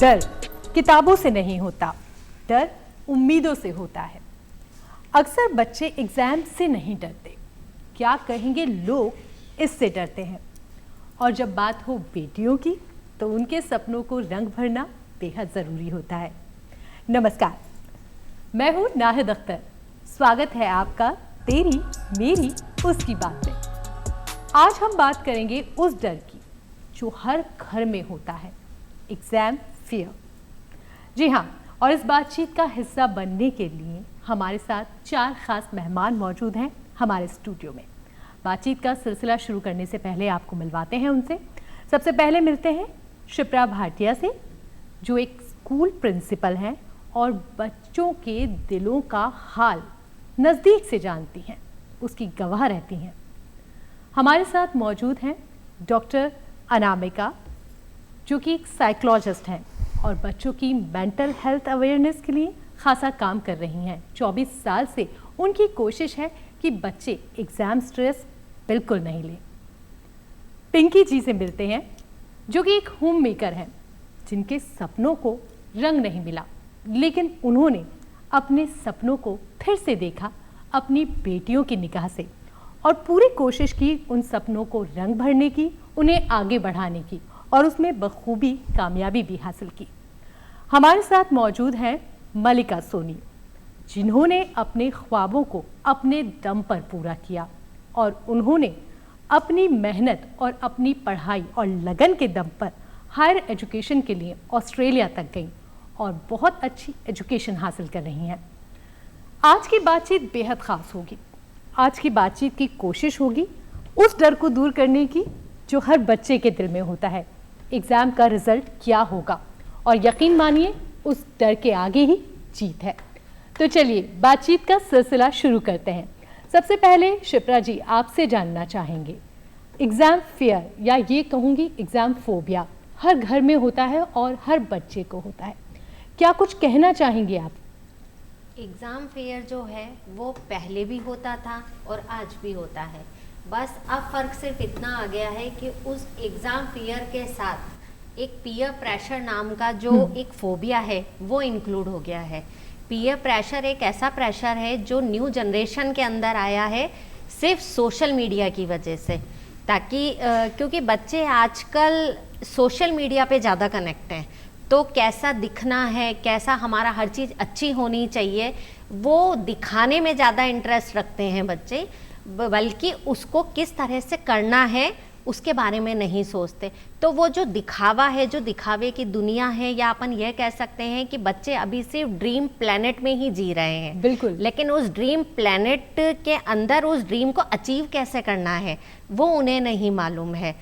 डर किताबों से नहीं होता, डर उम्मीदों से होता है। अक्सर बच्चे एग्जाम से नहीं डरते, क्या कहेंगे लोग इससे डरते हैं। और जब बात हो बेटियों की तो उनके सपनों को रंग भरना बेहद ज़रूरी होता है। नमस्कार, मैं हूँ नाहिद अख्तर। स्वागत है आपका तेरी मेरी उसकी बात में। आज हम बात करेंगे उस डर की जो हर घर में होता है, एग्जाम फियर। जी हाँ, और इस बातचीत का हिस्सा बनने के लिए हमारे साथ 4 खास मेहमान मौजूद हैं हमारे स्टूडियो में। बातचीत का सिलसिला शुरू करने से पहले आपको मिलवाते हैं उनसे। सबसे पहले मिलते हैं शिप्रा भाटिया से, जो एक स्कूल प्रिंसिपल हैं और बच्चों के दिलों का हाल नज़दीक से जानती हैं, उसकी गवाह रहती हैं। हमारे साथ मौजूद हैं डॉक्टर अनामिका, जो कि एक साइकोलॉजिस्ट हैं और बच्चों की मेंटल हेल्थ अवेयरनेस के लिए खासा काम कर रही हैं। 24 साल से उनकी कोशिश है कि बच्चे एग्ज़ाम स्ट्रेस बिल्कुल नहीं लें। पिंकी जी से मिलते हैं, जो कि एक होम मेकर हैं, जिनके सपनों को रंग नहीं मिला, लेकिन उन्होंने अपने सपनों को फिर से देखा अपनी बेटियों की निगाह से और पूरी कोशिश की उन सपनों को रंग भरने की, उन्हें आगे बढ़ाने की और उसमें बखूबी कामयाबी भी हासिल की। हमारे साथ मौजूद हैं मलिका सोनी, जिन्होंने अपने ख्वाबों को अपने दम पर पूरा किया और उन्होंने अपनी मेहनत और अपनी पढ़ाई और लगन के दम पर हायर एजुकेशन के लिए ऑस्ट्रेलिया तक गई और बहुत अच्छी एजुकेशन हासिल कर रही हैं। आज की बातचीत बेहद ख़ास होगी। आज की बातचीत की कोशिश होगी उस डर को दूर करने की जो हर बच्चे के दिल में होता है, एग्ज़ाम का रिज़ल्ट क्या होगा। और यकीन मानिए उस डर के आगे ही जीत है। तो चलिए बातचीत का सिलसिला शुरू करते हैं। सबसे पहले शिप्रा जी, आपसे जानना चाहेंगे, एग्ज़ाम फियर या ये कहूँगी एग्ज़ाम फोबिया हर घर में होता है और हर बच्चे को होता है, क्या कुछ कहना चाहेंगे आप? एग्ज़ाम फेयर जो है वो पहले भी होता था और आज भी होता है। बस अब फ़र्क सिर्फ इतना आ गया है कि उस एग्ज़ाम फेयर के साथ एक पीयर प्रेशर नाम का जो एक फोबिया है वो इंक्लूड हो गया है। पीयर प्रेशर एक ऐसा प्रेशर है जो न्यू जनरेशन के अंदर आया है सिर्फ सोशल मीडिया की वजह से, ताकि क्योंकि बच्चे आजकल सोशल मीडिया पे ज़्यादा कनेक्ट हैं, तो कैसा दिखना है, कैसा हमारा हर चीज़ अच्छी होनी चाहिए, वो दिखाने में ज़्यादा इंटरेस्ट रखते हैं बच्चे, बल्कि उसको किस तरह से करना है उसके बारे में नहीं सोचते। तो वो जो दिखावा है, जो दिखावे की दुनिया है, या अपन ये कह सकते हैं कि बच्चे अभी सिर्फ ड्रीम प्लेनेट में ही जी रहे हैं। बिल्कुल। लेकिन उस ड्रीम प्लेनेट के अंदर उस ड्रीम को अचीव कैसे करना है वो उन्हें नहीं मालूम है।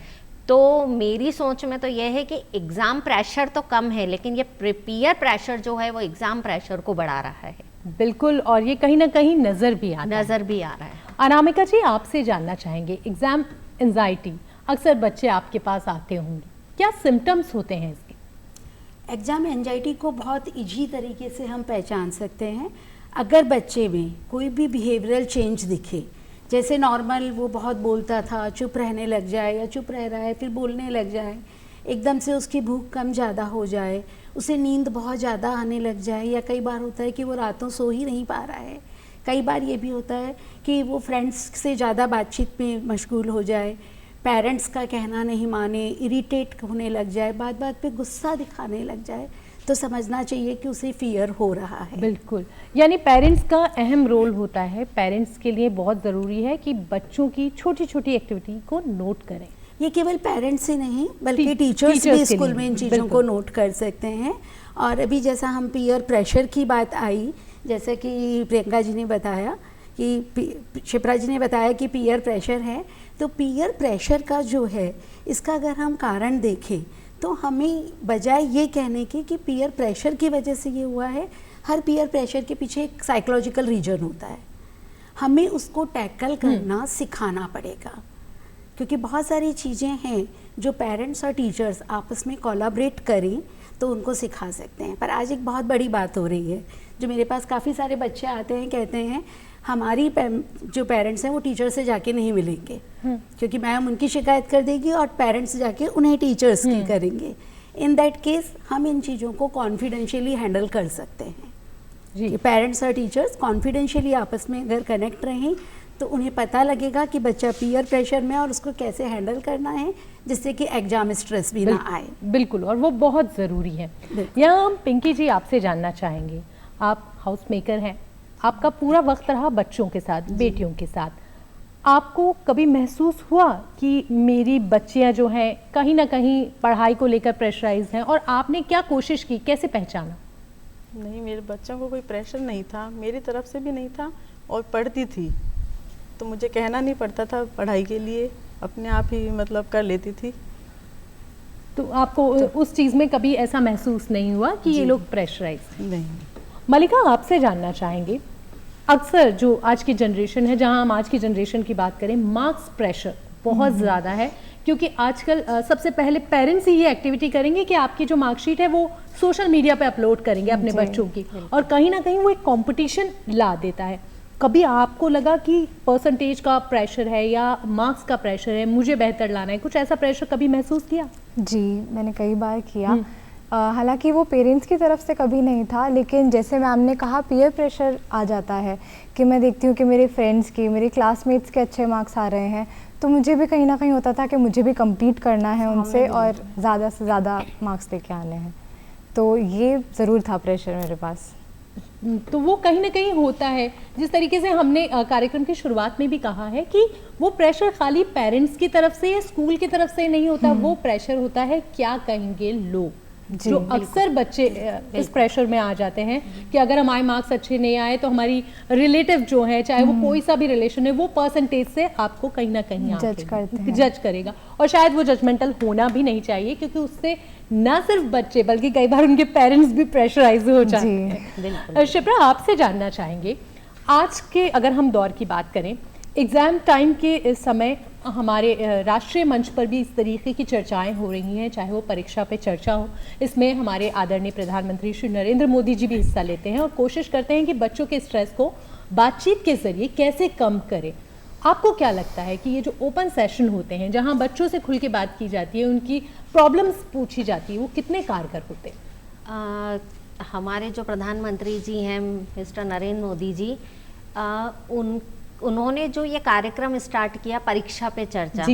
तो मेरी सोच में तो यह है कि एग्ज़ाम प्रेशर तो कम है, लेकिन ये पीयर प्रेशर जो है वो एग्ज़ाम प्रेशर को बढ़ा रहा है। बिल्कुल, और ये कहीं ना कहीं नज़र भी आ रहा है। अनामिका जी, आपसे जानना चाहेंगे, एग्ज़ाम एंजाइटी अक्सर बच्चे आपके पास आते होंगे, क्या सिम्टम्स होते हैं इसके? एग्ज़ाम एंजाइटी को बहुत इजी तरीके से हम पहचान सकते हैं। अगर बच्चे में कोई भी बिहेवियरल चेंज दिखे, जैसे नॉर्मल वो बहुत बोलता था, चुप रहने लग जाए, या चुप रह रहा है फिर बोलने लग जाए, एकदम से उसकी भूख कम ज़्यादा हो जाए, उसे नींद बहुत ज़्यादा आने लग जाए, या कई बार होता है कि वो रातों सो ही नहीं पा रहा है। कई बार ये भी होता है कि वो फ्रेंड्स से ज़्यादा बातचीत में मशगूल हो जाए, पेरेंट्स का कहना नहीं माने, इरिटेट होने लग जाए, बात बात पे गुस्सा दिखाने लग जाए, तो समझना चाहिए कि उसे फियर हो रहा है। बिल्कुल, यानी पेरेंट्स का अहम रोल होता है। पेरेंट्स के लिए बहुत ज़रूरी है कि बच्चों की छोटी छोटी एक्टिविटी को नोट करें। ये केवल पेरेंट्स ही नहीं बल्कि टीचर्स भी स्कूल में इन चीज़ों को नोट कर सकते हैं। और अभी जैसा हम पीयर प्रेशर की बात आई, जैसे कि प्रियंका जी ने बताया कि शिप्रा जी ने बताया कि पीयर प्रेशर है, तो पीयर प्रेशर का जो है, इसका अगर हम कारण देखें तो हमें बजाय ये कहने के कि पीयर प्रेशर की वजह से ये हुआ है, हर पीयर प्रेशर के पीछे एक साइकोलॉजिकल रीजन होता है। हमें उसको टैकल करना सिखाना पड़ेगा, क्योंकि बहुत सारी चीज़ें हैं जो पेरेंट्स और टीचर्स आपस में कोलैबोरेट करें तो उनको सिखा सकते हैं। पर आज एक बहुत बड़ी बात हो रही है, जो मेरे पास काफ़ी सारे बच्चे आते हैं, कहते हैं हमारी जो पेरेंट्स हैं वो टीचर से जाके नहीं मिलेंगे, क्योंकि मैम उनकी शिकायत कर देगी और पेरेंट्स जाके उन्हें टीचर्स की करेंगे। इन दैट केस हम इन चीज़ों को कॉन्फिडेंशियली हैंडल कर सकते हैं जी। कि पेरेंट्स और टीचर्स कॉन्फिडेंशियली आपस में अगर कनेक्ट रहें तो उन्हें पता लगेगा कि बच्चा पीयर प्रेशर में और उसको कैसे हैंडल करना है जिससे कि एग्जाम स्ट्रेस भी ना आए। बिल्कुल, और वो बहुत ज़रूरी है। यहाँ हम पिंकी जी आपसे जानना चाहेंगे, आप हाउस मेकर हैं, आपका पूरा वक्त रहा बच्चों के साथ, बेटियों के साथ। आपको कभी महसूस हुआ कि मेरी बच्चियां जो हैं कहीं ना कहीं पढ़ाई को लेकर प्रेशराइज हैं, और आपने क्या कोशिश की, कैसे पहचाना? नहीं, मेरे बच्चों को कोई प्रेशर नहीं था, मेरी तरफ से भी नहीं था, और पढ़ती थी तो मुझे कहना नहीं पड़ता था पढ़ाई के लिए, अपने आप ही मतलब कर लेती थी। तो आपको उस चीज़ में कभी ऐसा महसूस नहीं हुआ कि ये लोग प्रेशराइज? नहीं। मलिका, आपसे जानना चाहेंगे, अक्सर जो आज की जनरेशन है, जहां हम आज की जनरेशन की बात करें, मार्क्स प्रेशर बहुत ज़्यादा है, क्योंकि आजकल सबसे पहले पेरेंट्स ही ये एक्टिविटी करेंगे कि आपकी जो मार्कशीट है वो सोशल मीडिया पे अपलोड करेंगे अपने बच्चों की, और कहीं ना कहीं वो एक कंपटीशन ला देता है। कभी आपको लगा कि परसेंटेज का प्रेशर है या मार्क्स का प्रेशर है, मुझे बेहतर लाना है, कुछ ऐसा प्रेशर कभी महसूस किया? जी, मैंने कई बार किया। हालांकि वो पेरेंट्स की तरफ से कभी नहीं था, लेकिन जैसे मैम ने कहा पीयर प्रेशर आ जाता है कि मैं देखती हूँ कि मेरे फ्रेंड्स की, मेरे क्लासमेट्स के अच्छे मार्क्स आ रहे हैं, तो मुझे भी कहीं ना कहीं होता था कि मुझे भी कम्पीट करना है उनसे और ज़्यादा से ज़्यादा मार्क्स लेके आने हैं। तो ये ज़रूर था प्रेशर मेरे पास। तो वो कहीं ना कहीं होता है, जिस तरीके से हमने कार्यक्रम की शुरुआत में भी कहा है कि वो प्रेशर खाली पेरेंट्स की तरफ से या स्कूल की तरफ से नहीं होता, वो प्रेशर होता है क्या कहेंगे लोग, जो अक्सर बच्चे इस प्रेशर में आ जाते हैं कि अगर हमारे मार्क्स अच्छे नहीं आए तो हमारी रिलेटिव जो है, चाहे वो कोई सा भी रिलेशन है, वो परसेंटेज से आपको कहीं ना कहीं जज करेगा, और शायद वो जजमेंटल होना भी नहीं चाहिए, क्योंकि उससे ना सिर्फ बच्चे बल्कि कई बार उनके पेरेंट्स भी प्रेशराइज हो जाते हैं। शिप्रा, आपसे जानना चाहेंगे, आज के अगर हम दौर की बात करें, एग्ज़ाम टाइम के इस समय हमारे राष्ट्रीय मंच पर भी इस तरीके की चर्चाएं हो रही हैं, चाहे वो परीक्षा पे चर्चा हो, इसमें हमारे आदरणीय प्रधानमंत्री श्री नरेंद्र मोदी जी भी हिस्सा लेते हैं और कोशिश करते हैं कि बच्चों के स्ट्रेस को बातचीत के जरिए कैसे कम करें। आपको क्या लगता है कि ये जो ओपन सेशन होते हैं, जहां बच्चों से खुल के बात की जाती है, उनकी प्रॉब्लम्स पूछी जाती है, वो कितने कारगर होते हैं? हमारे जो प्रधानमंत्री जी हैं मिस्टर नरेंद्र मोदी जी, उन्होंने जो ये कार्यक्रम स्टार्ट किया परीक्षा पे चर्चा,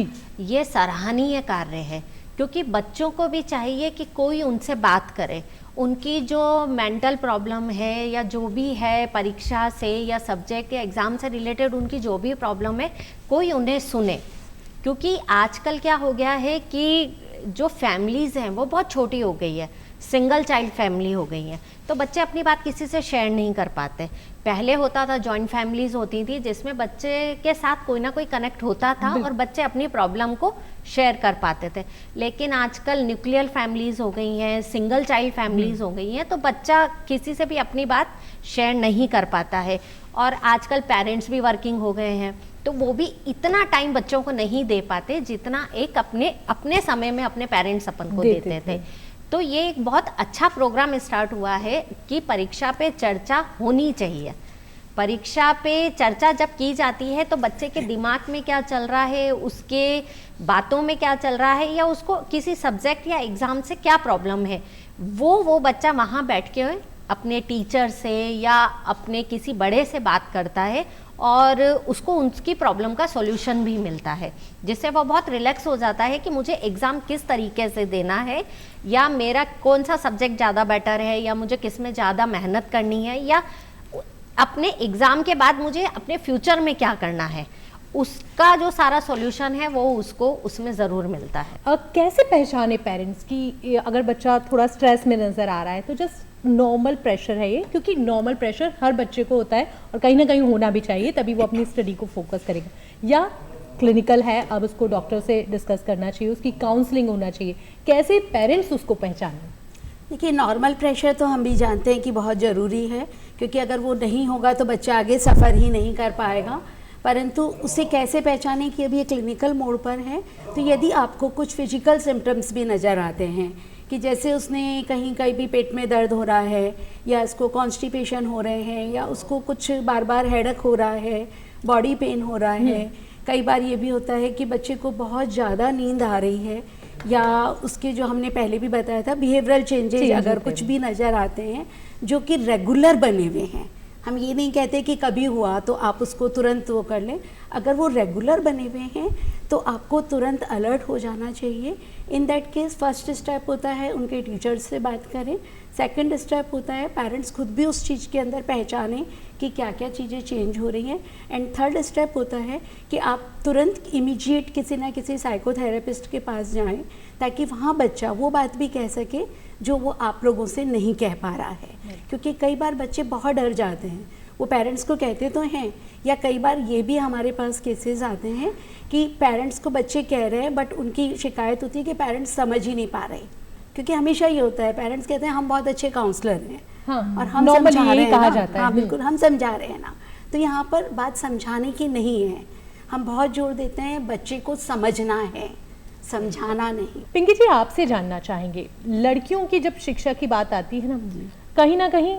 ये सराहनीय कार्य है, क्योंकि बच्चों को भी चाहिए कि कोई उनसे बात करे, उनकी जो मेंटल प्रॉब्लम है या जो भी है परीक्षा से या सब्जेक्ट या एग्ज़ाम से रिलेटेड उनकी जो भी प्रॉब्लम है, कोई उन्हें सुने। क्योंकि आजकल क्या हो गया है कि जो फैमिलीज़ हैं वो बहुत छोटी हो गई है, सिंगल चाइल्ड फैमिली हो गई है, तो बच्चे अपनी बात किसी से शेयर नहीं कर पाते। पहले होता था जॉइंट फैमिलीज होती थी जिसमें बच्चे के साथ कोई ना कोई कनेक्ट होता था और बच्चे अपनी प्रॉब्लम को शेयर कर पाते थे, लेकिन आजकल न्यूक्लियर फैमिलीज हो गई हैं, सिंगल चाइल्ड फैमिलीज हो गई हैं, तो बच्चा किसी से भी अपनी बात शेयर नहीं कर पाता है। और आजकल पेरेंट्स भी वर्किंग हो गए हैं, तो वो भी इतना टाइम बच्चों को नहीं दे पाते जितना एक अपने समय में अपने पेरेंट्स अपन को देते थे। तो ये एक बहुत अच्छा प्रोग्राम स्टार्ट हुआ है कि परीक्षा पे चर्चा होनी चाहिए। परीक्षा पे चर्चा जब की जाती है तो बच्चे के दिमाग में क्या चल रहा है, उसके बातों में क्या चल रहा है, या उसको किसी सब्जेक्ट या एग्ज़ाम से क्या प्रॉब्लम है, वो बच्चा वहाँ बैठ के अपने टीचर से या अपने किसी बड़े से बात करता है और उसको उसकी प्रॉब्लम का सॉल्यूशन भी मिलता है, जिससे वो बहुत रिलैक्स हो जाता है कि मुझे एग्ज़ाम किस तरीके से देना है, या मेरा कौन सा सब्जेक्ट ज़्यादा बेटर है, या मुझे किस में ज़्यादा मेहनत करनी है, या अपने एग्ज़ाम के बाद मुझे अपने फ्यूचर में क्या करना है, उसका जो सारा सॉल्यूशन है वो उसको उसमें ज़रूर मिलता है। कैसे पहचाने पेरेंट्स की अगर बच्चा थोड़ा स्ट्रेस में नज़र आ रहा है तो जस्ट नॉर्मल प्रेशर है ये, क्योंकि नॉर्मल प्रेशर हर बच्चे को होता है और कहीं ना कहीं होना भी चाहिए, तभी वो अपनी स्टडी को फोकस करेगा, या क्लिनिकल है, अब उसको डॉक्टर से डिस्कस करना चाहिए, उसकी काउंसलिंग होना चाहिए, कैसे पेरेंट्स उसको पहचानें? देखिए, नॉर्मल प्रेशर तो हम भी जानते हैं कि बहुत ज़रूरी है, क्योंकि अगर वो नहीं होगा तो बच्चा आगे सफ़र ही नहीं कर पाएगा, परंतु उसे कैसे पहचानें कि अभी ये क्लिनिकल मोड पर है। तो यदि आपको कुछ फिजिकल सिम्टम्स भी नज़र आते हैं कि जैसे उसने कहीं भी पेट में दर्द हो रहा है, या इसको कॉन्स्टिपेशन हो रहे हैं, या उसको कुछ बार बार हेडेक हो रहा है, बॉडी पेन हो रहा है, कई बार ये भी होता है कि बच्चे को बहुत ज़्यादा नींद आ रही है, या उसके जो हमने पहले भी बताया था बिहेवियरल चेंजेस अगर कुछ भी नज़र आते हैं जो कि रेगुलर बने हुए हैं, हम ये नहीं कहते कि कभी हुआ तो आप उसको तुरंत वो कर लें, अगर वो रेगुलर बने हुए हैं तो आपको तुरंत अलर्ट हो जाना चाहिए। In that case first step होता है उनके टीचर्स से बात करें, सेकंड स्टेप होता है पेरेंट्स खुद भी उस चीज़ के अंदर पहचानें कि क्या क्या चीज़ें चेंज हो रही हैं, एंड थर्ड स्टेप होता है कि आप तुरंत इमीडिएट किसी ना किसी साइकोथेरेपिस्ट के पास जाएं ताकि वहाँ बच्चा वो बात भी कह सके जो वो आप लोगों से नहीं कह पा रहा है। क्योंकि कई बार बच्चे बहुत डर जाते हैं, वो पेरेंट्स को कहते तो हैं, या कई बार ये भी हमारे पास केसेस आते हैं कि पेरेंट्स को बच्चे कह रहे हैं बट उनकी शिकायत होती है कि पेरेंट्स समझ ही नहीं पा रहे, क्योंकि हमेशा ये होता है पेरेंट्स कहते हैं हम बहुत अच्छे काउंसलर हैं, हाँ, और हम normally समझा रहे यही हैं कहा ना, जाता है। हाँ बिल्कुल हम समझा रहे हैं ना। तो यहाँ पर बात समझाने की नहीं है, हम बहुत जोर देते हैं बच्चे को समझना है, समझाना नहीं। पिंकी जी, आपसे जानना चाहेंगे, लड़कियों की जब शिक्षा की बात आती है ना कहीं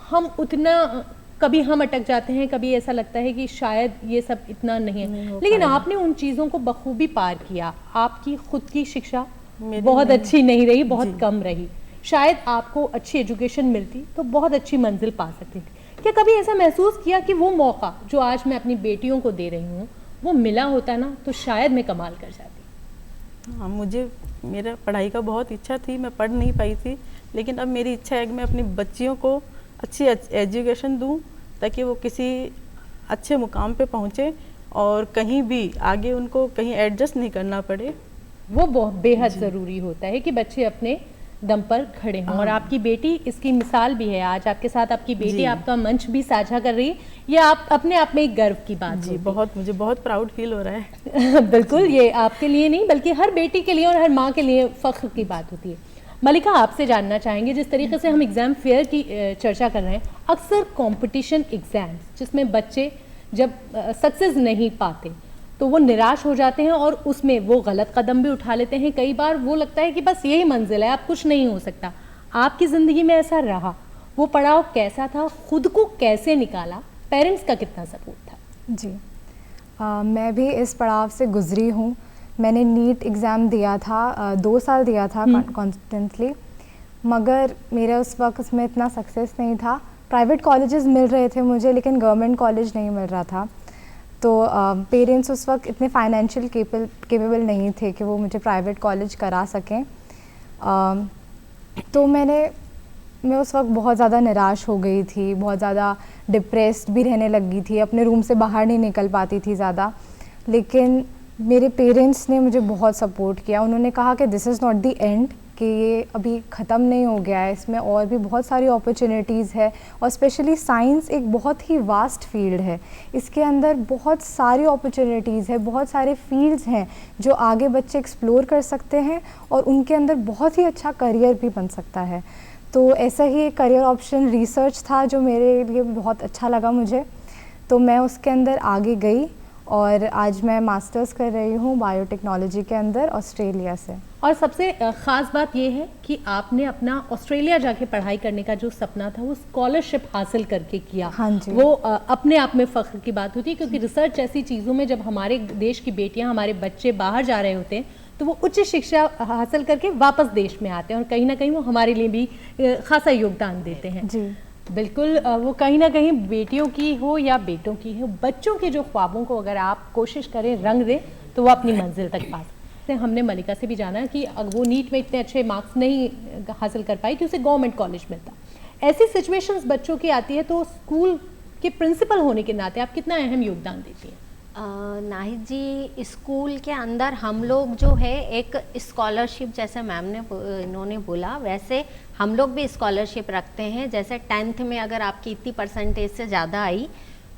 हम उतना कभी हम अटक जाते हैं, कभी ऐसा लगता है कि शायद ये सब इतना नहीं है, लेकिन आपने उन चीज़ों को बखूबी पार किया। आपकी खुद की शिक्षा बहुत अच्छी नहीं रही, बहुत कम रही, शायद आपको अच्छी एजुकेशन मिलती तो बहुत अच्छी मंजिल पा सकती थी। क्या कभी ऐसा महसूस किया कि वो मौका जो आज मैं अपनी बेटियों को दे रही हूँ वो मिला होता ना तो शायद मैं कमाल कर जाती? हाँ, मुझे मेरा पढ़ाई का बहुत इच्छा थी, मैं पढ़ नहीं पाई थी, लेकिन अब मेरी इच्छा है कि मैं अपनी बच्चियों को अच्छी एजुकेशन दूं ताकि वो किसी अच्छे मुकाम पे पहुँचे और कहीं भी आगे उनको कहीं एडजस्ट नहीं करना पड़े। वो बहुत बेहद ज़रूरी होता है कि बच्चे अपने दम पर खड़े हों, और आपकी बेटी इसकी मिसाल भी है। आज आपके साथ आपकी बेटी आपका मंच भी साझा कर रही है, ये आप अपने आप में एक गर्व की बात जी, बहुत मुझे बहुत प्राउड फील हो रहा है। बिल्कुल, ये आपके लिए नहीं बल्कि हर बेटी के लिए और हर माँ के लिए फ़ख्र की बात होती है। मलिका, आपसे जानना चाहेंगे, जिस तरीके से हम एग्ज़ाम फेयर की चर्चा कर रहे हैं, अक्सर कंपटीशन एग्ज़ाम्स जिसमें बच्चे जब सक्सेस नहीं पाते तो वो निराश हो जाते हैं और उसमें वो गलत कदम भी उठा लेते हैं। कई बार वो लगता है कि बस यही मंजिल है, अब कुछ नहीं हो सकता। आपकी ज़िंदगी में ऐसा रहा? वो पड़ाव कैसा था? खुद को कैसे निकाला? पेरेंट्स का कितना सपोर्ट था? जी, मैं भी इस पड़ाव से गुजरी हूँ। मैंने नीट एग्ज़ाम दिया था, 2 साल दिया था कॉन्स्टेंटली, मगर मेरा उस वक्त उसमें इतना सक्सेस नहीं था। प्राइवेट कॉलेजेस मिल रहे थे मुझे, लेकिन गवर्नमेंट कॉलेज नहीं मिल रहा था। तो पेरेंट्स उस वक्त इतने फाइनेंशियल केपेबल नहीं थे कि वो मुझे प्राइवेट कॉलेज करा सकें। तो मैं उस वक्त बहुत ज़्यादा निराश हो गई थी, बहुत ज़्यादा डिप्रेस्ड भी रहने लगी थी, अपने रूम से बाहर नहीं निकल पाती थी ज़्यादा। लेकिन मेरे पेरेंट्स ने मुझे बहुत सपोर्ट किया। उन्होंने कहा कि this is not the end, कि ये अभी ख़त्म नहीं हो गया है, इसमें और भी बहुत सारी अपॉर्चुनिटीज़ है, और स्पेशली साइंस एक बहुत ही वास्ट फील्ड है। इसके अंदर बहुत सारी अपॉर्चुनिटीज़ है, बहुत सारे फील्ड्स हैं जो आगे बच्चे एक्सप्लोर कर सकते हैं और उनके अंदर बहुत ही अच्छा करियर भी बन सकता है। तो ऐसा ही एक करियर ऑप्शन रिसर्च था जो मेरे लिए बहुत अच्छा लगा मुझे, तो मैं उसके अंदर आगे गई और आज मैं मास्टर्स कर रही हूँ बायोटेक्नोलॉजी के अंदर ऑस्ट्रेलिया से। और सबसे ख़ास बात यह है कि आपने अपना ऑस्ट्रेलिया जाके पढ़ाई करने का जो सपना था वो स्कॉलरशिप हासिल करके किया। हाँ जी। वो अपने आप में फ़ख्र की बात होती है, क्योंकि रिसर्च जैसी चीज़ों में जब हमारे देश की बेटियां, हमारे बच्चे बाहर जा रहे होते हैं तो वो उच्च शिक्षा हासिल करके वापस देश में आते हैं और कहीं ना कहीं वो हमारे लिए भी खासा योगदान देते हैं। जी बिल्कुल, वो कहीं ना कहीं बेटियों की हो या बेटों की हो, बच्चों के जो ख्वाबों को अगर आप कोशिश करें रंग दें तो वो अपनी मंजिल तक पा सकते हैं। हमने मलिका से भी जाना कि वो नीट में इतने अच्छे मार्क्स नहीं हासिल कर पाई कि उसे गवर्नमेंट कॉलेज मिलता। ऐसी सिचुएशंस बच्चों की आती है तो स्कूल के प्रिंसिपल होने के नाते आप कितना अहम योगदान देती हैं? नाहिद जी, स्कूल के अंदर हम लोग जो है एक स्कॉलरशिप, जैसे मैम ने इन्होंने बोला वैसे हम लोग भी स्कॉलरशिप रखते हैं। जैसे 10th में अगर आपकी इतनी परसेंटेज से ज़्यादा आई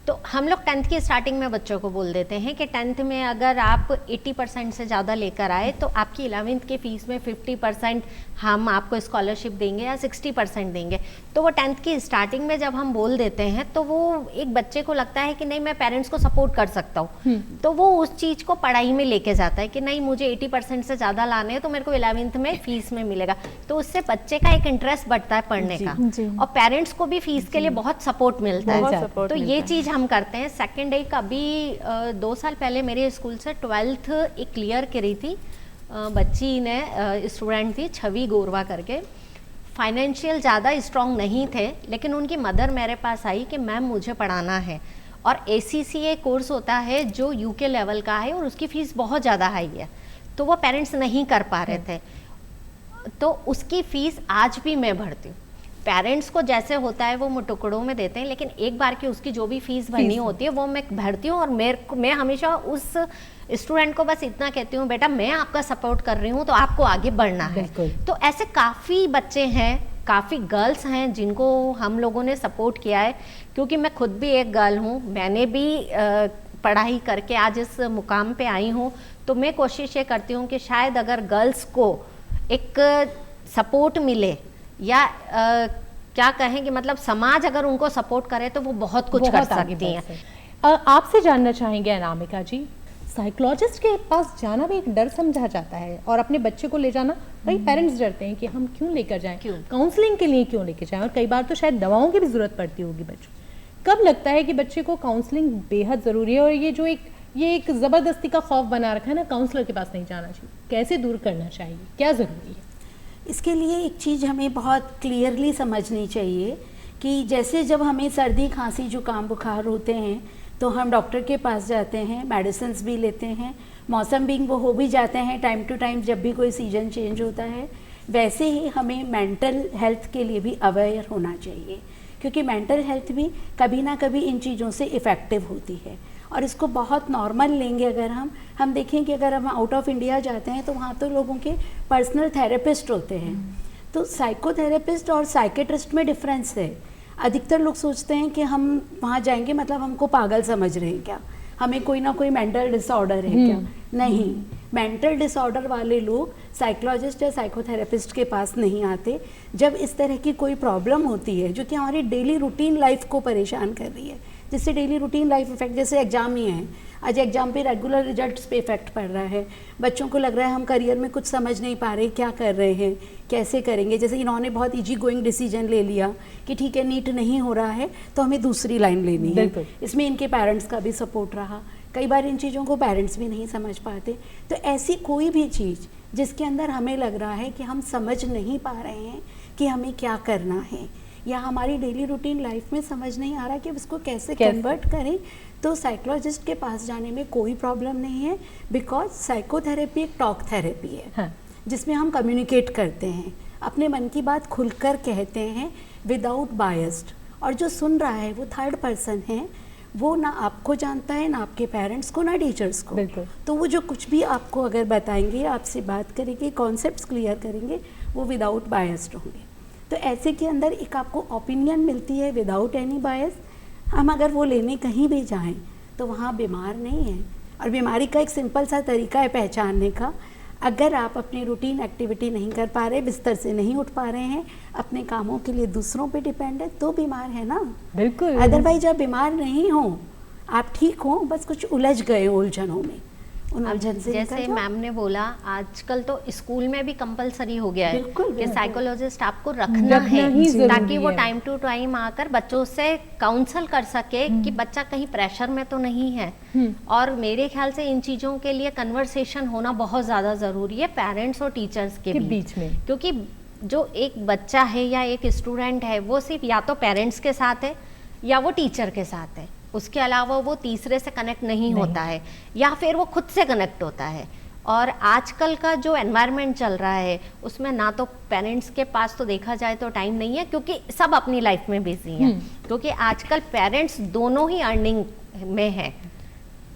तो हम लोग 10th की स्टार्टिंग में बच्चों को बोल देते हैं कि 10th में अगर आप 80% से ज़्यादा लेकर आए तो आपकी 11th के फीस में 50% हम आपको स्कॉलरशिप देंगे या 60% देंगे। तो वो 10th की स्टार्टिंग में जब हम बोल देते हैं तो वो एक बच्चे को लगता है कि नहीं, मैं पेरेंट्स को सपोर्ट कर सकता हूँ, तो वो उस चीज़ को पढ़ाई में लेके जाता है कि नहीं, मुझे 80% से ज़्यादा लाने हैं तो मेरे को 11th में फ़ीस में मिलेगा। तो उससे बच्चे का एक इंटरेस्ट बढ़ता है पढ़ने का, और पेरेंट्स को भी फीस के लिए बहुत सपोर्ट मिलता है। तो ये चीज़ हम करते हैं। सेकेंड एक अभी 2 साल पहले मेरे स्कूल से 12th एक क्लियर करी थी, बच्ची ने स्टूडेंट थी छवि गोरवा करके, फाइनेंशियल ज़्यादा स्ट्रॉन्ग नहीं थे, लेकिन उनकी मदर मेरे पास आई कि मैम मुझे पढ़ाना है, और ACCA कोर्स होता है जो UK लेवल का है और उसकी फ़ीस बहुत ज़्यादा हाई है, तो वो पेरेंट्स नहीं कर पा रहे थे, तो उसकी फ़ीस आज भी मैं भरती हूँ। पेरेंट्स को जैसे होता है वो टुकड़ों में देते हैं, लेकिन एक बार की उसकी जो भी फीस भरनी होती है वो मैं भरती हूँ, और मैं हमेशा उस स्टूडेंट को बस इतना कहती हूँ, बेटा मैं आपका सपोर्ट कर रही हूँ तो आपको आगे बढ़ना है। तो ऐसे काफ़ी बच्चे हैं, काफ़ी गर्ल्स हैं जिनको हम लोगों ने सपोर्ट किया है, क्योंकि मैं खुद भी एक गर्ल हूँ, मैंने भी पढ़ाई करके आज इस मुकाम पे आई हूँ, तो मैं कोशिश ये करती हूँ कि शायद अगर गर्ल्स को एक सपोर्ट मिले, या क्या कहें कि मतलब समाज अगर उनको सपोर्ट करे तो वो बहुत कुछ कर सकती हैं। आपसे जानना चाहेंगे अनामिका जी, साइकोलॉजिस्ट के पास जाना भी एक डर समझा जाता है, और अपने बच्चे को ले जाना कई पेरेंट्स डरते हैं कि हम क्यों लेकर जाएं, काउंसलिंग के लिए क्यों लेकर जाएं, और कई बार तो शायद दवाओं की भी जरूरत पड़ती होगी बच्चों। कब लगता है कि बच्चे को काउंसलिंग बेहद ज़रूरी है, और ये एक ज़बरदस्ती का खौफ बना रखा है ना, काउंसलर के पास नहीं जाना चाहिए, कैसे दूर करना चाहिए, क्या ज़रूरी है? इसके लिए एक चीज़ हमें बहुत क्लियरली समझनी चाहिए कि जैसे जब हमें सर्दी खांसी जुकाम बुखार होते हैं तो हम डॉक्टर के पास जाते हैं, मेडिसिन भी लेते हैं, मौसम भी वो हो भी जाते हैं टाइम टू टाइम जब भी कोई सीजन चेंज होता है, वैसे ही हमें मेंटल हेल्थ के लिए भी अवेयर होना चाहिए, क्योंकि मेंटल हेल्थ भी कभी ना कभी इन चीज़ों से इफ़ेक्टिव होती है, और इसको बहुत नॉर्मल लेंगे। अगर हम देखें कि अगर हम आउट ऑफ इंडिया जाते हैं तो वहाँ तो लोगों के पर्सनल थेरेपिस्ट होते हैं, तो साइकोथेरेपिस्ट और साइकेट्रिस्ट में डिफरेंस है। अधिकतर लोग सोचते हैं कि हम वहाँ जाएंगे मतलब हमको पागल समझ रहे हैं क्या, हमें कोई ना कोई मेंटल डिसऑर्डर है क्या। नहीं, मेंटल डिसऑर्डर वाले लोग साइकोलॉजिस्ट या साइकोथेरेपिस्ट के पास नहीं आते। जब इस तरह की कोई प्रॉब्लम होती है जो कि हमारी डेली रूटीन लाइफ को परेशान कर रही है, जिससे डेली रूटीन लाइफ इफेक्ट, जैसे एग्जाम ही है, आज एग्जाम पे रेगुलर रिजल्ट्स पे इफेक्ट पड़ रहा है, बच्चों को लग रहा है हम करियर में कुछ समझ नहीं पा रहे, क्या कर रहे हैं, कैसे करेंगे। जैसे इन्होंने बहुत इजी गोइंग डिसीजन ले लिया कि ठीक है नीट नहीं हो रहा है तो हमें दूसरी लाइन लेनी है, इसमें इनके पेरेंट्स का भी सपोर्ट रहा। कई बार इन चीज़ों को पेरेंट्स भी नहीं समझ पाते। तो ऐसी कोई भी चीज़ जिसके अंदर हमें लग रहा है कि हम समझ नहीं पा रहे हैं कि हमें क्या करना है, या हमारी डेली रूटीन लाइफ में समझ नहीं आ रहा कि उसको कैसे कन्वर्ट करें, तो साइकोलॉजिस्ट के पास जाने में कोई प्रॉब्लम नहीं है, बिकॉज साइकोथेरेपी एक टॉक थेरेपी है। हाँ। जिसमें हम कम्युनिकेट करते हैं, अपने मन की बात खुलकर कहते हैं विदाउट बायस्ड, और जो सुन रहा है वो थर्ड पर्सन है, वो ना आपको जानता है, ना आपके पेरेंट्स को, ना टीचर्स को। तो वो जो कुछ भी आपको अगर बताएंगे, आपसे बात करेंगे, कॉन्सेप्ट्स क्लियर करेंगे, वो विदाउट बायस्ड होंगे। तो ऐसे के अंदर एक आपको ओपिनियन मिलती है विदाउट एनी बायस। हम अगर वो लेने कहीं भी जाएं तो वहाँ बीमार नहीं है, और बीमारी का एक सिंपल सा तरीका है पहचानने का। अगर आप अपनी रूटीन एक्टिविटी नहीं कर पा रहे, बिस्तर से नहीं उठ पा रहे हैं, अपने कामों के लिए दूसरों पे डिपेंड है, तो बीमार है ना। बिल्कुल। अदरवाइज आप बीमार नहीं हो, आप ठीक हो, बस कुछ उलझ गए उलझनों में। जैसे मैम ने बोला, आजकल तो स्कूल में भी कंपलसरी हो गया है कि साइकोलॉजिस्ट आपको रखना है, ताकि वो टाइम टू टाइम आकर बच्चों से काउंसल कर सके कि बच्चा कहीं प्रेशर में तो नहीं है। और मेरे ख्याल से इन चीज़ों के लिए कन्वर्सेशन होना बहुत ज़्यादा ज़रूरी है पेरेंट्स और टीचर्स के बीच में, क्योंकि जो एक बच्चा है या एक स्टूडेंट है वो सिर्फ या तो पेरेंट्स के साथ है या वो टीचर के साथ है, उसके अलावा वो तीसरे से कनेक्ट नहीं होता है, या फिर वो खुद से कनेक्ट होता है। और आजकल का जो एनवायरनमेंट चल रहा है उसमें ना तो पेरेंट्स के पास तो देखा जाए तो टाइम नहीं है, क्योंकि सब अपनी लाइफ में बिजी हैं, क्योंकि आजकल पेरेंट्स दोनों ही अर्निंग में है,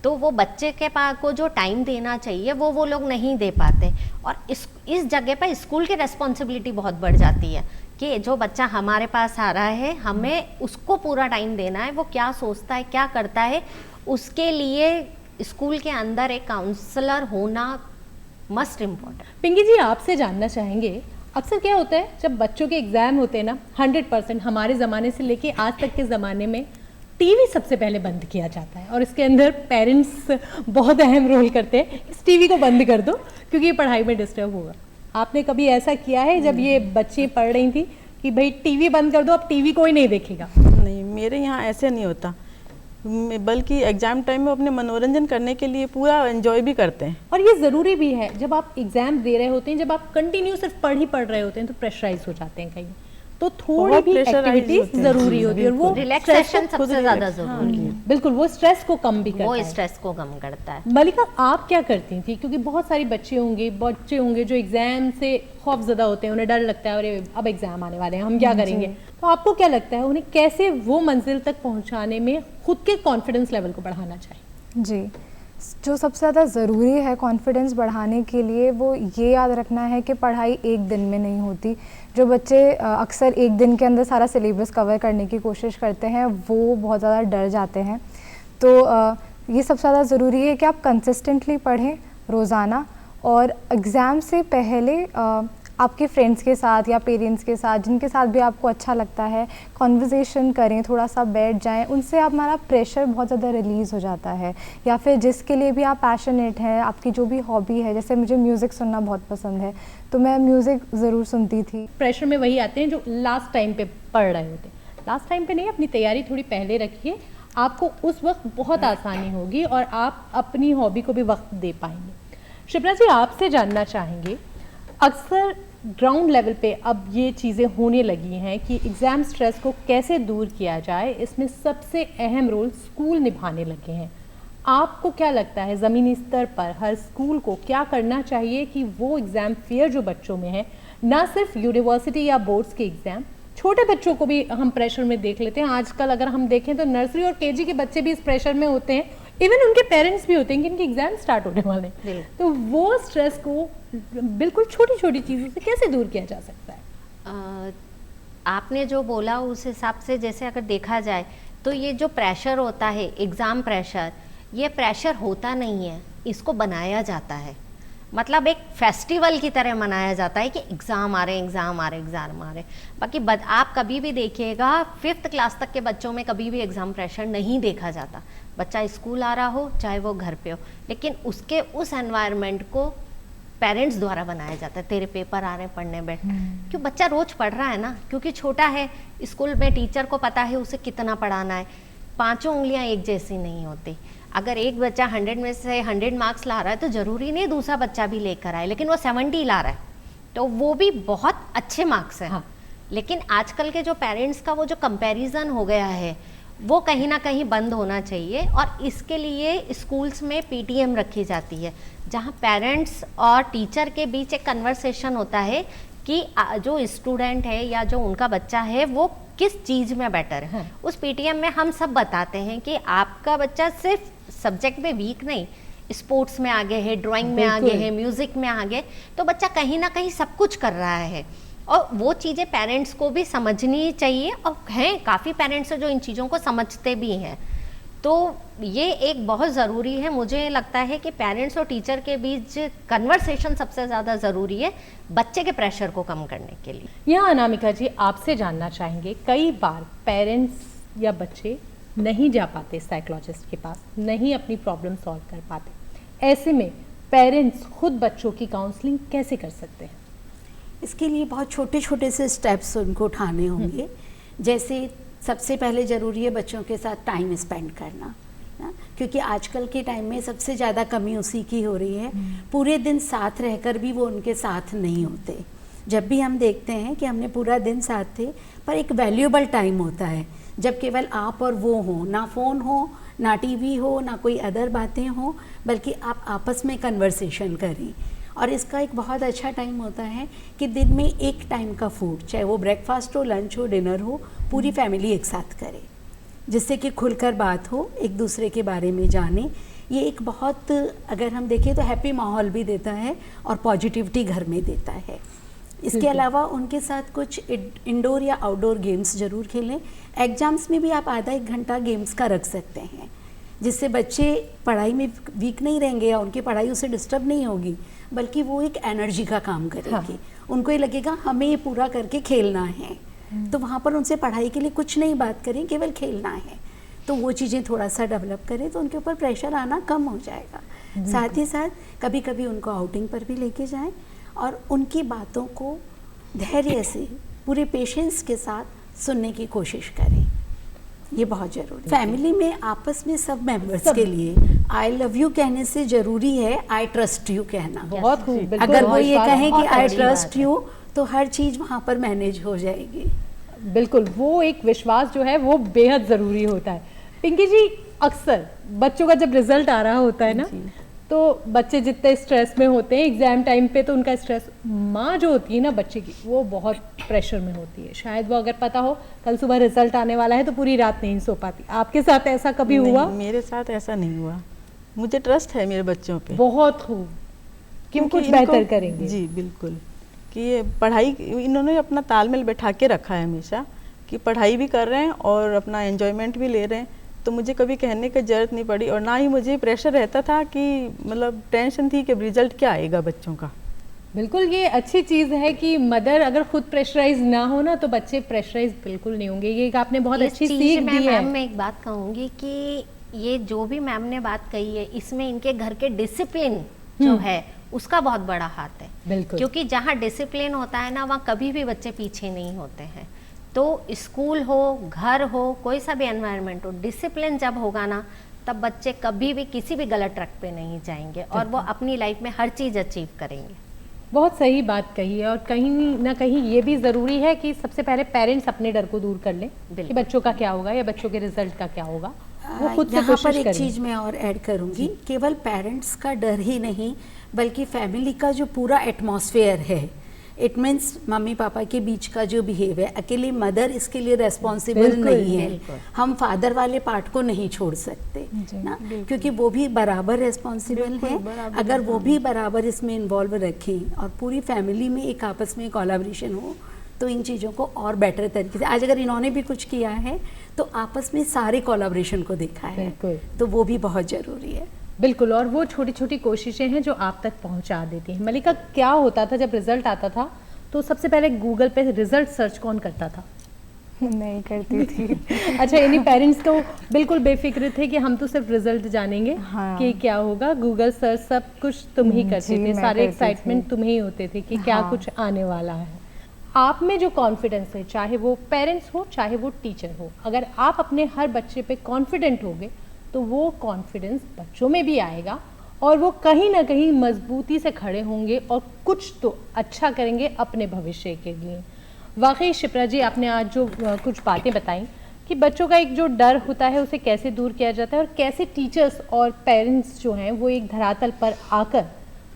तो वो बच्चे के पास को जो टाइम देना चाहिए वो लोग नहीं दे पाते। और इस जगह पर स्कूल की रिस्पॉन्सिबिलिटी बहुत बढ़ जाती है कि जो बच्चा हमारे पास आ रहा है हमें उसको पूरा टाइम देना है, वो क्या सोचता है, क्या करता है, उसके लिए स्कूल के अंदर एक काउंसलर होना मस्ट इम्पोर्टेंट। पिंकी जी, आपसे जानना चाहेंगे, अक्सर क्या होता है जब बच्चों के एग्जाम होते हैं ना, 100% हमारे ज़माने से लेके आज तक के ज़माने में टीवी सबसे पहले बंद किया जाता है, और इसके अंदर पेरेंट्स बहुत अहम रोल करते हैं, इस टीवी को बंद कर दो क्योंकि ये पढ़ाई में डिस्टर्ब होगा। आपने कभी ऐसा किया है जब ये बच्चे पढ़ रही थी कि भाई टीवी बंद कर दो, अब टीवी कोई नहीं देखेगा? नहीं, मेरे यहाँ ऐसे नहीं होता। बल्कि एग्ज़ाम टाइम में अपने मनोरंजन करने के लिए पूरा एंजॉय भी करते हैं। और ये ज़रूरी भी है, जब आप एग्जाम दे रहे होते हैं, जब आप कंटिन्यू सिर्फ पढ़ रहे होते हैं तो प्रेशराइज हो जाते हैं कहीं, तो थोड़ी बहुत भी pressurized एक्टिविटीज होते हैं। ज़रूरी होती है और वो रिलैक्सेशन सबसे ज़्यादा ज़रूरी है, बिल्कुल वो स्ट्रेस को कम भी करता वो है। स्ट्रेस को कम करता है। मलिका, आप क्या करती थी? क्योंकि बहुत सारी बच्चे होंगे जो एग्जाम से खौफजदा होते हैं, उन्हें डर लगता है, अरे अब एग्जाम आने वाले हैं, हम क्या करेंगे? तो आपको क्या लगता है उन्हें कैसे वो मंजिल तक पहुंचाने में खुद के कॉन्फिडेंस लेवल को बढ़ाना चाहिए? जी, जो सबसे ज़्यादा ज़रूरी है कॉन्फिडेंस बढ़ाने के लिए, वो ये याद रखना है कि पढ़ाई एक दिन में नहीं होती। जो बच्चे अक्सर एक दिन के अंदर सारा सिलेबस कवर करने की कोशिश करते हैं, वो बहुत ज़्यादा डर जाते हैं। तो ये सबसे ज़्यादा ज़रूरी है कि आप कंसिस्टेंटली पढ़ें रोज़ाना, और एग्ज़ाम से पहले आपके फ्रेंड्स के साथ या पेरेंट्स के साथ, जिनके साथ भी आपको अच्छा लगता है, कॉन्वर्सेशन करें, थोड़ा सा बैठ जाएं, उनसे हमारा प्रेशर बहुत ज़्यादा रिलीज़ हो जाता है। या फिर जिसके लिए भी आप पैशनेट हैं, आपकी जो भी हॉबी है, जैसे मुझे म्यूज़िक सुनना बहुत पसंद है, तो मैं म्यूज़िक ज़रूर सुनती थी। प्रेशर में वही आते हैं जो लास्ट टाइम पे पढ़ रहे होते हैं। लास्ट टाइम पे नहीं, अपनी तैयारी थोड़ी पहले रखिए, आपको उस वक्त बहुत आसानी होगी और आप अपनी हॉबी को भी वक्त दे पाएंगे। शिप्रा जी, आपसे जानना चाहेंगे, अक्सर ग्राउंड लेवल पे अब ये चीज़ें होने लगी हैं कि एग्ज़ाम स्ट्रेस को कैसे दूर किया जाए, इसमें सबसे अहम रोल स्कूल निभाने लगे हैं। आपको क्या लगता है ज़मीनी स्तर पर हर स्कूल को क्या करना चाहिए कि वो एग्ज़ाम फेयर जो बच्चों में है, ना सिर्फ यूनिवर्सिटी या बोर्ड्स के एग्ज़ाम, छोटे बच्चों को भी हम प्रेशर में देख लेते हैं। आजकल अगर हम देखें तो नर्सरी और केजी के बच्चे भी इस प्रेशर में होते हैं, इवन उनके पेरेंट्स भी होते हैं कि इनके एग्जाम स्टार्ट होने वाले हैं। तो वो स्ट्रेस को बिल्कुल छोटी छोटी चीज़ों से कैसे दूर किया जा सकता है? आपने जो बोला उस हिसाब से जैसे अगर देखा जाए तो ये जो प्रेशर होता है, एग्ज़ाम प्रेशर, ये प्रेशर होता नहीं है, इसको बनाया जाता है। मतलब एक फेस्टिवल की तरह मनाया जाता है कि एग्ज़ाम आ रहे हैं, एग्ज़ाम आ रहे हैं, एग्ज़ाम आ रहे हैं। बाकी आप कभी भी देखिएगा 5th क्लास तक के बच्चों में कभी भी एग्ज़ाम प्रेशर नहीं देखा जाता। बच्चा स्कूल आ रहा हो चाहे वो घर पे हो, लेकिन उसके उस एनवायरनमेंट को पेरेंट्स द्वारा बनाया जाता है। तेरे पेपर आ रहे हैं, पढ़ने बैठ, क्यों? बच्चा रोज़ पढ़ रहा है ना, क्योंकि छोटा है, स्कूल में टीचर को पता है उसे कितना पढ़ाना है। 5 उंगलियां एक जैसी नहीं होती। अगर एक बच्चा 100 में से 100 मार्क्स ला रहा है तो ज़रूरी नहीं दूसरा बच्चा भी लेकर आए, लेकिन वो 70 ला रहा है तो वो भी बहुत अच्छे मार्क्स हैं। हाँ। लेकिन आजकल के जो पेरेंट्स का वो जो कंपैरिजन हो गया है, वो कहीं ना कहीं बंद होना चाहिए। और इसके लिए स्कूल्स में पीटीएम रखी जाती है, जहाँ पेरेंट्स और टीचर के बीच एक कन्वर्सेशन होता है कि जो स्टूडेंट है या जो उनका बच्चा है वो किस चीज़ में बेटर है। उस पीटीएम में हम सब बताते हैं कि आपका बच्चा सिर्फ सब्जेक्ट में वीक नहीं, स्पोर्ट्स में आगे है, ड्राइंग में आगे है, म्यूज़िक में आगे, तो बच्चा कहीं ना कहीं सब कुछ कर रहा है। और वो चीज़ें पेरेंट्स को भी समझनी चाहिए, और हैं काफ़ी पेरेंट्स हैं जो इन चीज़ों को समझते भी हैं। तो ये एक बहुत ज़रूरी है। मुझे लगता है कि पेरेंट्स और टीचर के बीच कन्वर्सेशन सबसे ज़्यादा ज़रूरी है बच्चे के प्रेशर को कम करने के लिए। यहाँ अनामिका जी, आपसे जानना चाहेंगे, कई बार पेरेंट्स या बच्चे नहीं जा पाते साइकोलॉजिस्ट के पास, नहीं अपनी प्रॉब्लम सॉल्व कर पाते, ऐसे में पेरेंट्स खुद बच्चों की काउंसलिंग कैसे कर सकते हैं? इसके लिए बहुत छोटे छोटे से स्टेप्स उनको उठाने होंगे। जैसे सबसे पहले ज़रूरी है बच्चों के साथ टाइम स्पेंड करना, क्योंकि आजकल के टाइम में सबसे ज़्यादा कमी उसी की हो रही है। पूरे दिन साथ रहकर भी वो उनके साथ नहीं होते। जब भी हम देखते हैं कि हमने पूरा दिन साथ थे, पर एक वैल्यूएबल टाइम होता है जब केवल आप और वो हो, ना फ़ोन हो, ना टीवी हो, ना कोई अदर बातें हो, बल्कि आप आपस में कन्वर्सेशन करें। और इसका एक बहुत अच्छा टाइम होता है कि दिन में एक टाइम का फूड, चाहे वो ब्रेकफास्ट हो, लंच हो, डिनर हो, पूरी फैमिली एक साथ करे, जिससे कि खुलकर बात हो, एक दूसरे के बारे में जाने। ये एक बहुत, अगर हम देखें तो हैप्पी माहौल भी देता है और पॉजिटिविटी घर में देता है। इसके अलावा उनके साथ कुछ इंडोर या आउटडोर गेम्स ज़रूर खेलें। एग्जाम्स में भी आप आधा 1 घंटा गेम्स का रख सकते हैं, जिससे बच्चे पढ़ाई में वीक नहीं रहेंगे या उनकी पढ़ाई उससे डिस्टर्ब नहीं होगी, बल्कि वो एक एनर्जी का काम करेगी। हाँ। उनको ये लगेगा हमें ये पूरा करके खेलना है, तो वहाँ पर उनसे पढ़ाई के लिए कुछ नहीं बात करें, केवल खेलना है। तो वो चीज़ें थोड़ा सा डेवलप करें तो उनके ऊपर प्रेशर आना कम हो जाएगा। साथ ही साथ कभी कभी उनको आउटिंग पर भी लेके जाएं और उनकी बातों को धैर्य से, पूरे पेशेंस के साथ सुनने की कोशिश करें। ये बहुत जरूरी। फैमिली में आपस में सब मेंबर्स के लिए आई लव यू कहने से जरूरी है आई ट्रस्ट यू कहना। बहुत खूब, बिल्कुल। अगर वो ये कहें कि बहुत आई अच्छी ट्रस्ट बात है। यू तो हर चीज वहाँ पर मैनेज हो जाएगी। बिल्कुल, वो एक विश्वास जो है वो बेहद ज़रूरी होता है। पिंकी जी, अक्सर बच्चों का जब रिजल्ट आ रहा होता है ना, तो बच्चे जितने स्ट्रेस में होते हैं एग्ज़ाम टाइम पे, तो उनका स्ट्रेस, माँ जो होती है ना बच्चे की, वो बहुत प्रेशर में होती है। शायद वो अगर पता हो कल सुबह रिजल्ट आने वाला है तो पूरी रात नहीं सो पाती। आपके साथ ऐसा कभी हुआ? मेरे साथ ऐसा नहीं हुआ। मुझे ट्रस्ट है मेरे बच्चों पे। बहुत खूब, क्यों कुछ बेहतर करेंगे। जी बिल्कुल, कि ये पढ़ाई इन्होंने अपना तालमेल बैठा के रखा है हमेशा, कि पढ़ाई भी कर रहे हैं और अपना एंजॉयमेंट भी ले रहे हैं। तो मुझे कभी कहने की ज़रूरत नहीं पड़ी, और ना ही मुझे प्रेशर रहता था कि मतलब टेंशन थी कि रिजल्ट क्या आएगा बच्चों का। बिल्कुल, ये अच्छी चीज़ है कि मदर अगर खुद प्रेशराइज ना हो ना, तो बच्चे प्रेशराइज बिल्कुल नहीं होंगे। ये एक आपने बहुत अच्छी सीख दी है। मैम मैं एक बात कहूँगी कि ये जो भी मैम ने बात कही है, इसमें इनके घर के डिसिप्लिन जो है उसका बहुत बड़ा हाथ है। बिल्कुल, क्योंकि जहाँ डिसिप्लिन होता है ना, वहाँ कभी भी बच्चे पीछे नहीं होते हैं। तो स्कूल हो, घर हो, कोई सा भी एनवायरनमेंट हो, डिसिप्लिन जब होगा ना, तब बच्चे कभी भी किसी भी गलत ट्रैक पे नहीं जाएंगे और वो अपनी लाइफ में हर चीज़ अचीव करेंगे। बहुत सही बात कही है। और कहीं ना कहीं ये भी ज़रूरी है कि सबसे पहले पेरेंट्स अपने डर को दूर कर लें कि बच्चों का क्या होगा या बच्चों के रिजल्ट का क्या होगा, वो खुद से यहाँ कोशिश पर एक करें। चीज़ मैं और ऐड करूँगी, केवल पेरेंट्स का डर ही नहीं बल्कि फैमिली का जो पूरा एटमॉस्फेयर है, इट मीन्स मम्मी पापा के बीच का जो बिहेव है, अकेली मदर इसके लिए रेस्पॉन्सिबल नहीं है। हम फादर वाले पार्ट को नहीं छोड़ सकते ना, क्योंकि वो भी बराबर रेस्पॉन्सिबल है। अगर वो भी बराबर इसमें इन्वॉल्व रखें और पूरी फैमिली में एक आपस में कोलैबोरेशन हो, तो इन चीज़ों को और बेटर तरीके से, आज अगर इन्होंने भी कुछ किया है तो आपस में सारे कोलैबोरेशन को देखा है, तो वो भी बहुत ज़रूरी है। बिल्कुल, और वो छोटी छोटी कोशिशें हैं जो आप तक पहुंचा देती हैं। मलिका, क्या होता था जब रिजल्ट आता था तो सबसे पहले गूगल पे रिजल्ट सर्च कौन करता था? नहीं करती थी। अच्छा, यानी पेरेंट्स को बिल्कुल बेफिक्र थे कि हम तो सिर्फ रिजल्ट जानेंगे हाँ। कि क्या होगा। गूगल सर्च सब कुछ तुम ही करते जी, थे, मैं सारे करती एक्साइटमेंट थी। तुम ही होते थे कि क्या हाँ। कुछ आने वाला है। आप में जो कॉन्फिडेंस है, चाहे वो पेरेंट्स हो चाहे वो टीचर हो, अगर आप अपने हर बच्चे पे कॉन्फिडेंट होगे तो वो कॉन्फिडेंस बच्चों में भी आएगा और वो कहीं ना कहीं मजबूती से खड़े होंगे और कुछ तो अच्छा करेंगे अपने भविष्य के लिए। वाकई शिप्रा जी, आपने आज जो कुछ बातें बताई कि बच्चों का एक जो डर होता है उसे कैसे दूर किया जाता है और कैसे टीचर्स और पेरेंट्स जो हैं वो एक धरातल पर आकर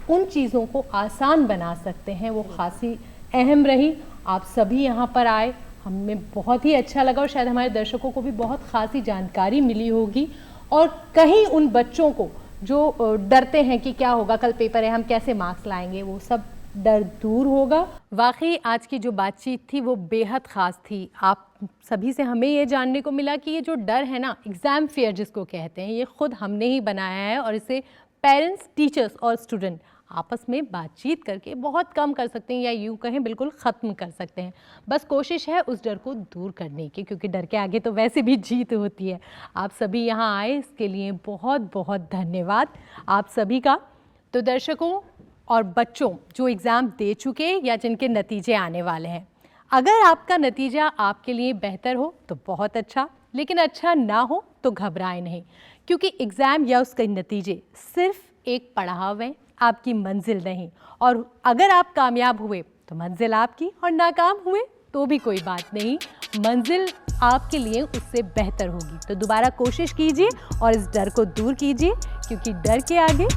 उन चीज़ों को आसान बना सकते हैं, वो खासी अहम रही। आप सभी यहाँ पर आए, हमें बहुत ही अच्छा लगा और शायद हमारे दर्शकों को भी बहुत खासी जानकारी मिली होगी। और कहीं उन बच्चों को जो डरते हैं कि क्या होगा, कल पेपर है, हम कैसे मार्क्स लाएंगे, वो सब डर दूर होगा। वाकई आज की जो बातचीत थी वो बेहद ख़ास थी। आप सभी से हमें ये जानने को मिला कि ये जो डर है ना, एग्ज़ाम फेयर जिसको कहते हैं, ये खुद हमने ही बनाया है और इसे पेरेंट्स, टीचर्स और स्टूडेंट आपस में बातचीत करके बहुत कम कर सकते हैं या यूँ कहें बिल्कुल ख़त्म कर सकते हैं। बस कोशिश है उस डर को दूर करने की, क्योंकि डर के आगे तो वैसे भी जीत होती है। आप सभी यहाँ आए, इसके लिए बहुत बहुत धन्यवाद आप सभी का। तो दर्शकों और बच्चों जो एग्ज़ाम दे चुके या जिनके नतीजे आने वाले हैं, अगर आपका नतीजा आपके लिए बेहतर हो तो बहुत अच्छा, लेकिन अच्छा ना हो तो घबराएं नहीं, क्योंकि एग्ज़ाम या उसके नतीजे सिर्फ एक पड़ाव है, आपकी मंजिल नहीं। और अगर आप कामयाब हुए तो मंजिल आपकी, और नाकाम हुए तो भी कोई बात नहीं, मंजिल आपके लिए उससे बेहतर होगी। तो दोबारा कोशिश कीजिए और इस डर को दूर कीजिए, क्योंकि डर के आगे